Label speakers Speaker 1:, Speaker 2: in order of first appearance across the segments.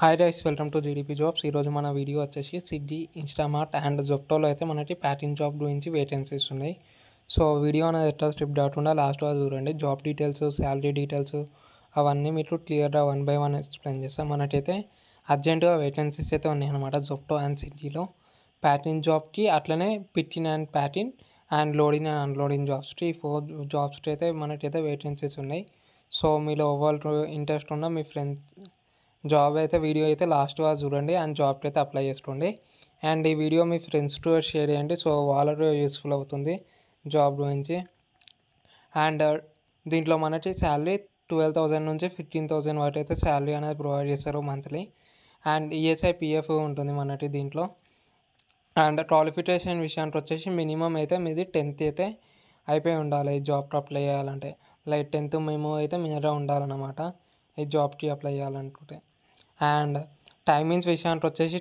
Speaker 1: Hi guys, welcome to GDP jobs. ఈరోజు మన video వచ్చేసి స్విగ్గీ, ఇన్స్టామార్ట్ అండ్ జొప్టోలో అయితే మనకి ప్యాకింగ్ జాబ్ గురించి వేకెన్సీస్ ఉన్నాయి. సో వీడియో అనేది ఎట్లా స్ట్రిప్ కాకుండా లాస్ట్ వరకు చూడండి. జాబ్ డీటెయిల్స్, శాలరీ డీటెయిల్స్ అవన్నీ మీకు క్లియర్గా 1 by 1 ఎక్స్ప్లెయిన్ చేస్తాం. మనకైతే అర్జెంటుగా వేకెన్సీస్ అయితే ఉన్నాయి అనమాట జొప్టో అండ్ స్విగ్గీలో ప్యాకింగ్ జాబ్కి, అట్లనే picking and packing and loading and unloading జాబ్స్కి. ఈ 4 జాబ్స్కి అయితే మనకైతే వేకెన్సీస్ ఉన్నాయి. సో మీలో ఎవరు ఇంట్రెస్ట్ ఉన్నా మీ ఫ్రెండ్స్ జాబ్ అయితే వీడియో అయితే లాస్ట్ వరకు చూడండి అండ్ జాబ్కి అయితే అప్లై చేసుకోండి. అండ్ ఈ వీడియో మీ ఫ్రెండ్స్తో షేర్ చేయండి, సో వాళ్ళకు యూస్ఫుల్ అవుతుంది జాబ్ గురించి. అండ్ దీంట్లో మనకి శాలరీ 12,000 నుంచి 15,000 వరకు అయితే శాలరీ అనేది ప్రొవైడ్ చేస్తారు మంత్లీ. అండ్ ఈఎస్ఐ పిఎఫ్ ఉంటుంది మనకి దీంట్లో. అండ్ క్వాలిఫికేషన్ విషయానికి వచ్చేసి మినిమం అయితే మీది 10th అయితే అయిపోయి ఉండాలి ఈ జాబ్కి అప్లై చేయాలంటే. లైక్ 10th మేము అయితే మీద ఉండాలన్నమాట ఈ జాబ్కి అప్లై చేయాలనుకుంటే. అండ్ టైమింగ్స్ విషయానికి వచ్చేసి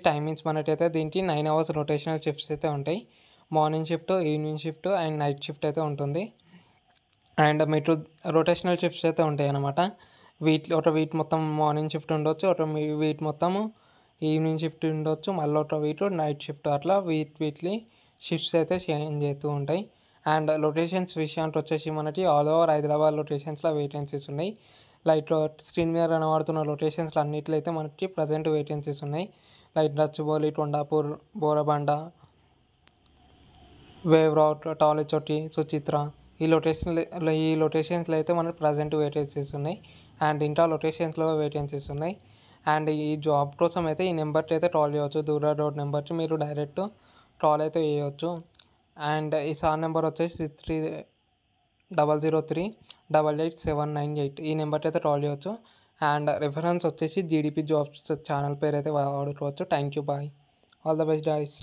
Speaker 1: మనకైతే దీనికి 9 hours రొటేషనల్ షిఫ్ట్స్ అయితే ఉంటాయి. Morning shift, evening shift and night shift అయితే ఉంటుంది. అండ్ మీకు రొటేషనల్ షిఫ్ట్స్ అయితే ఉంటాయి అన్నమాట. ఒక వీక్ మొత్తం మార్నింగ్ షిఫ్ట్ ఉండొచ్చు, ఒక వీక్ మొత్తము ఈవినింగ్ షిఫ్ట్ ఉండొచ్చు, మళ్ళీ ఒక వీక్ నైట్ షిఫ్ట్, అట్లా వీక్లీ షిఫ్ట్స్ అయితే చేంజ్ అవుతూ ఉంటాయి. అండ్ లొకేషన్స్ విషయానికి వచ్చేసి మనకి ఆల్ ఓవర్ హైదరాబాద్ లొకేషన్స్లో వేకెన్సీస్ ఉన్నాయి. లైక్ స్క్రీన్ మీద కనబడుతున్న లొకేషన్స్లో అన్నిట్లో అయితే మనకి ప్రజెంట్ వేకెన్సీస్ ఉన్నాయి. లైక్ గచ్చిబౌలి, కొండాపూర్, బోరబండ, వేవ్రాట్, టాలిచోటి, సుచిత్ర, ఈ లొకేషన్స్లో అయితే మనకి ప్రజెంట్ వేకెన్సీస్ ఉన్నాయి. అండ్ ఇంకా లొకేషన్స్లో వేకెన్సీస్ ఉన్నాయి. అండ్ ఈ జాబ్ కోసం అయితే ఈ నెంబర్కి అయితే కాల్ చేయవచ్చు. దూరా రోడ్ నెంబర్కి మీరు డైరెక్ట్ కాల్ అయితే చేయవచ్చు. అండ్ ఈ సార్ నెంబర్ వచ్చేసి 6003888798, ఈ నెంబర్కి అయితే కాల్ చేయవచ్చు. అండ్ రిఫరెన్స్ వచ్చేసి జీడీపీ జాబ్స్ ఛానల్ పేరు అయితే వాడుకోవచ్చు. Thank you, bye, all the best guys.